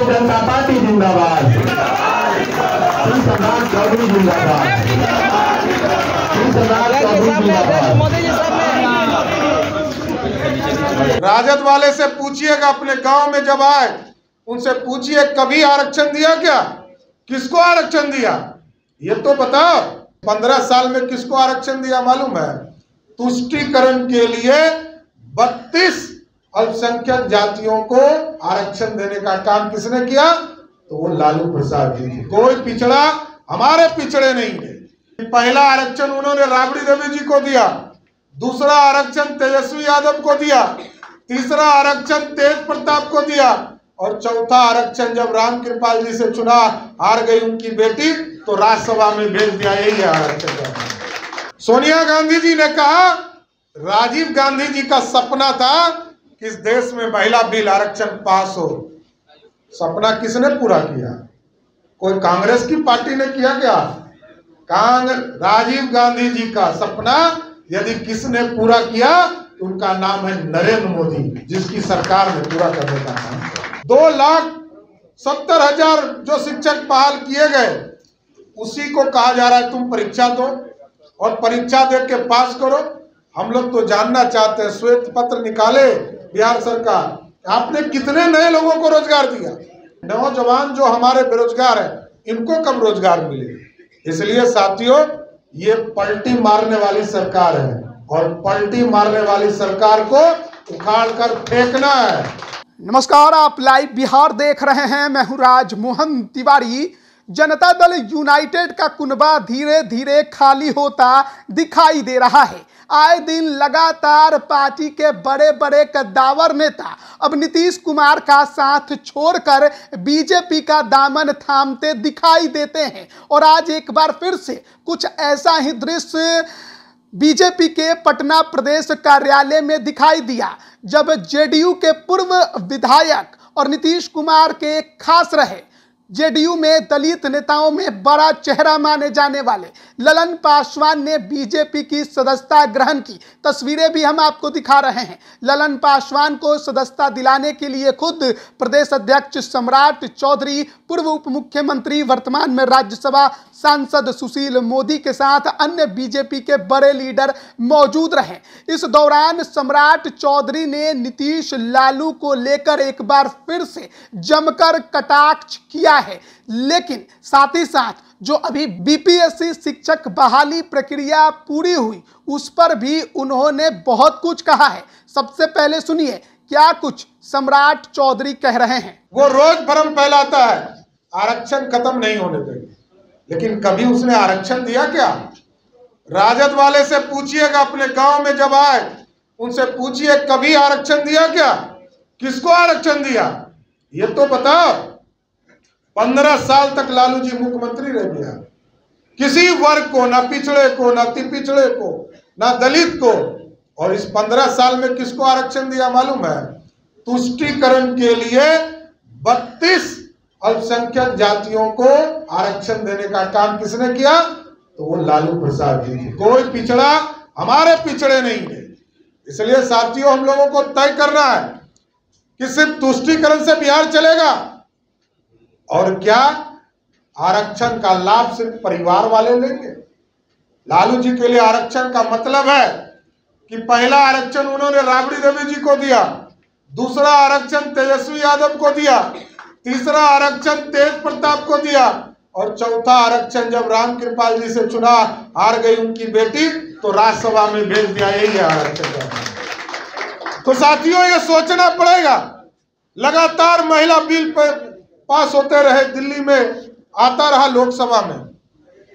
जनता party जिंदाबाद। श्री सरदार चौधरी जिंदाबाद। श्री सरदार चौधरी जिंदाबाद। राजद वाले से पूछिएगा, अपने गांव में जब आए उनसे पूछिए कभी आरक्षण दिया क्या, किसको आरक्षण दिया ये तो बताओ। 15 साल में किसको आरक्षण दिया मालूम है? तुष्टीकरण के लिए 32 अल्पसंख्यक जातियों को आरक्षण देने का काम किसने किया? तो वो लालू प्रसाद जी थे। कोई पिछड़ा हमारे पिछड़े नहीं है। पहला आरक्षण उन्होंने राबड़ी देवी जी को दिया, दूसरा आरक्षण तेजस्वी यादव को दिया, तीसरा आरक्षण तेज प्रताप को दिया और चौथा आरक्षण जब राम कृपाल जी से चुनाव हार गई उनकी बेटी तो राज्यसभा में भेज दिया। यही है आरक्षण। सोनिया गांधी जी ने कहा, राजीव गांधी जी का सपना था कि इस देश में महिला बिल आरक्षण पास हो। सपना किसने पूरा किया? कोई कांग्रेस की पार्टी ने किया क्या? राजीव गांधी जी का सपना यदि किसने पूरा किया तो उनका नाम है नरेंद्र मोदी, जिसकी सरकार ने पूरा करने का काम किया। 2,70,000 जो शिक्षक बहाल किए गए उसी को कहा जा रहा है तुम परीक्षा दो और परीक्षा दे के पास करो। हम लोग तो जानना चाहते हैं, श्वेत पत्र निकाले बिहार सरकार, आपने कितने नए लोगों को रोजगार दिया? नौजवान जो हमारे बेरोजगार हैं इनको कब रोजगार मिले? इसलिए साथियों, ये पलटी मारने वाली सरकार है और पलटी मारने वाली सरकार को उखाड़ कर फेंकना है। नमस्कार, आप लाइव बिहार देख रहे हैं। मैं हूं राजमोहन तिवारी। जनता दल यूनाइटेड का कुनबा धीरे धीरे खाली होता दिखाई दे रहा है। आए दिन लगातार पार्टी के बड़े बड़े कद्दावर नेता अब नीतीश कुमार का साथ छोड़कर बीजेपी का दामन थामते दिखाई देते हैं और आज एक बार फिर से कुछ ऐसा ही दृश्य बीजेपी के पटना प्रदेश कार्यालय में दिखाई दिया, जब जेडीयू के पूर्व विधायक और नीतीश कुमार के खास रहे जेडीयू में दलित नेताओं में बड़ा चेहरा माने जाने वाले ललन पासवान ने बीजेपी की सदस्यता ग्रहण की। तस्वीरें भी हम आपको दिखा रहे हैं। ललन पासवान को सदस्यता दिलाने के लिए खुद प्रदेश अध्यक्ष सम्राट चौधरी, पूर्व उप मुख्यमंत्री वर्तमान में राज्यसभा सांसद सुशील मोदी के साथ अन्य बीजेपी के बड़े लीडर मौजूद रहे। इस दौरान सम्राट चौधरी ने नीतीश लालू को लेकर एक बार फिर से जमकर कटाक्ष किया है, लेकिन साथ ही साथ जो अभी बीपीएससी शिक्षक बहाली प्रक्रिया पूरी हुई उस पर भी उन्होंने बहुत कुछ कहा है। सबसे पहले सुनिए क्या कुछ सम्राट चौधरी कह रहे हैं। वो रोज भ्रम फैलाता है आरक्षण खत्म नहीं होने देंगे, लेकिन कभी उसने आरक्षण दिया क्या? राजद वाले से पूछिएगा, अपने गांव में जब आए उनसे पूछिए कभी आरक्षण दिया क्या, किसको आरक्षण दिया ये तो बताओ। 15 साल तक लालू जी मुख्यमंत्री रह गया, किसी वर्ग को, ना पिछड़े को, ना अति पिछड़े को, ना दलित को, और इस 15 साल में किसको आरक्षण दिया मालूम है? तुष्टीकरण के लिए 32 अल्पसंख्यक जातियों को आरक्षण देने का काम किसने किया? तो वो लालू प्रसाद जी थे। कोई पिछड़ा हमारे पिछड़े नहीं है। इसलिए साथियों, हम लोगों को तय करना है कि सिर्फ तुष्टीकरण से बिहार चलेगा और क्या आरक्षण का लाभ सिर्फ परिवार वाले लेंगे? लालू जी के लिए आरक्षण का मतलब है कि पहला आरक्षण उन्होंने राबड़ी देवी जी को दिया, दूसरा आरक्षण तेजस्वी यादव को दिया, तीसरा आरक्षण तेज प्रताप को दिया और चौथा आरक्षण जब राम कृपाल जी से चुनाव हार गई उनकी बेटी तो राज्यसभा में भेज दिया। यही है आरक्षण। तो साथियों, ये सोचना पड़ेगा। लगातार महिला बिल पास होते रहे, दिल्ली में आता रहा, लोकसभा में,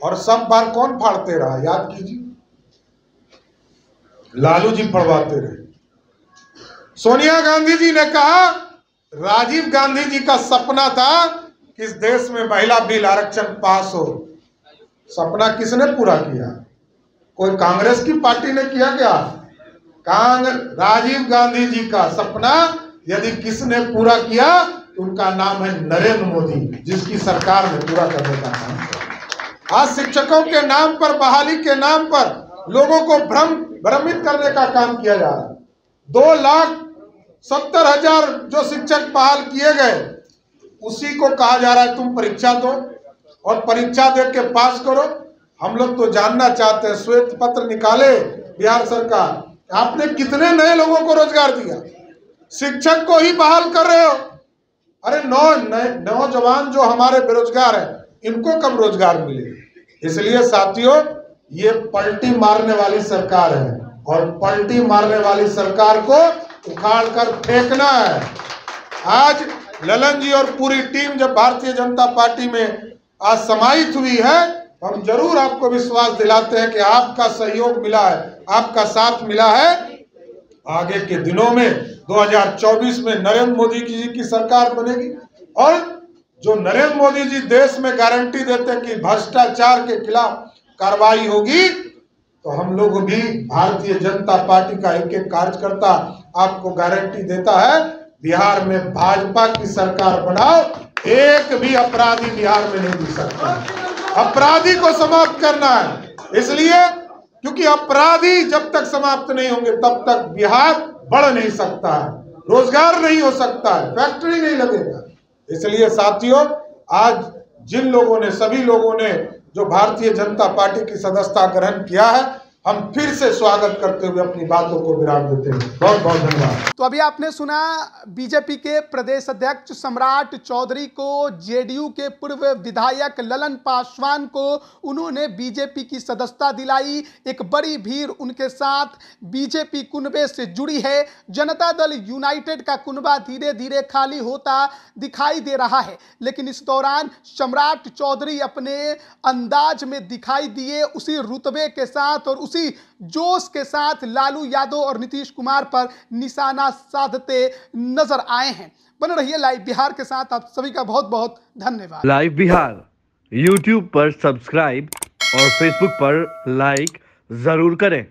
और सब बार कौन फाड़ते रहा? याद कीजिए, लालू जी फड़वाते रहे। सोनिया गांधी जी ने कहा, राजीव गांधी जी का सपना था कि इस देश में महिला बिल आरक्षण पास हो। सपना किसने पूरा किया? कोई कांग्रेस की पार्टी ने किया क्या? राजीव गांधी जी का सपना यदि किसने पूरा किया तो उनका नाम है नरेंद्र मोदी, जिसकी सरकार ने पूरा करने का काम किया। आज शिक्षकों के नाम पर, बहाली के नाम पर लोगों को भ्रमित करने का काम किया जा रहा है। 2,70,000 जो शिक्षक बहाल किए गए उसी को कहा जा रहा है तुम परीक्षा दो और परीक्षा दे के पास करो। हम लोग तो जानना चाहते हैं, श्वेत पत्र निकाले बिहार सरकार, आपने कितने नए लोगों को रोजगार दिया? शिक्षक को ही बहाल कर रहे हो। अरे नौजवान जो हमारे बेरोजगार हैं इनको कब रोजगार मिले? इसलिए साथियों, ये पलटी मारने वाली सरकार है और पलटी मारने वाली सरकार को उखाड़ कर फेंकना है। आज ललन जी और पूरी टीम जब भारतीय जनता पार्टी में आज समाहित हुई है, हम जरूर आपको विश्वास दिलाते हैं कि आपका सहयोग मिला है, आपका साथ मिला है। आगे के दिनों में 2024 में नरेंद्र मोदी जी की सरकार बनेगी और जो नरेंद्र मोदी जी देश में गारंटी देते हैं कि भ्रष्टाचार के खिलाफ कार्रवाई होगी, तो हम लोग भी भारतीय जनता पार्टी का एक एक कार्यकर्ता आपको गारंटी देता है, बिहार में भाजपा की सरकार बनाओ, एक भी अपराधी बिहार में नहीं दिख सकता। अपराधी को समाप्त करना है, इसलिए क्योंकि अपराधी जब तक समाप्त नहीं होंगे तब तक बिहार बढ़ नहीं सकता है, रोजगार नहीं हो सकता है, फैक्ट्री नहीं लगेगा। इसलिए साथियों, आज जिन लोगों ने, सभी लोगों ने जो भारतीय जनता पार्टी की सदस्यता ग्रहण किया है, हम फिर से स्वागत करते हुए अपनी बातों को विराम देते हैं। बहुत बहुत धन्यवाद। तो अभी आपने सुना बीजेपी के प्रदेश अध्यक्ष सम्राट चौधरी को, जेडीयू के पूर्व विधायक ललन पासवान को उन्होंने बीजेपी की सदस्यता दिलाई। एक बड़ी भीड़ उनके साथ बीजेपी कुनबे से जुड़ी है। जनता दल यूनाइटेड का कुनबा धीरे धीरे खाली होता दिखाई दे रहा है, लेकिन इस दौरान सम्राट चौधरी अपने अंदाज में दिखाई दिए, उसी रुतबे के साथ और उसी जोश के साथ लालू यादव और नीतीश कुमार पर निशाना साधते नजर आए हैं। बने रहिए लाइव बिहार के साथ। आप सभी का बहुत बहुत धन्यवाद। लाइव बिहार YouTube पर सब्सक्राइब और Facebook पर लाइक जरूर करें।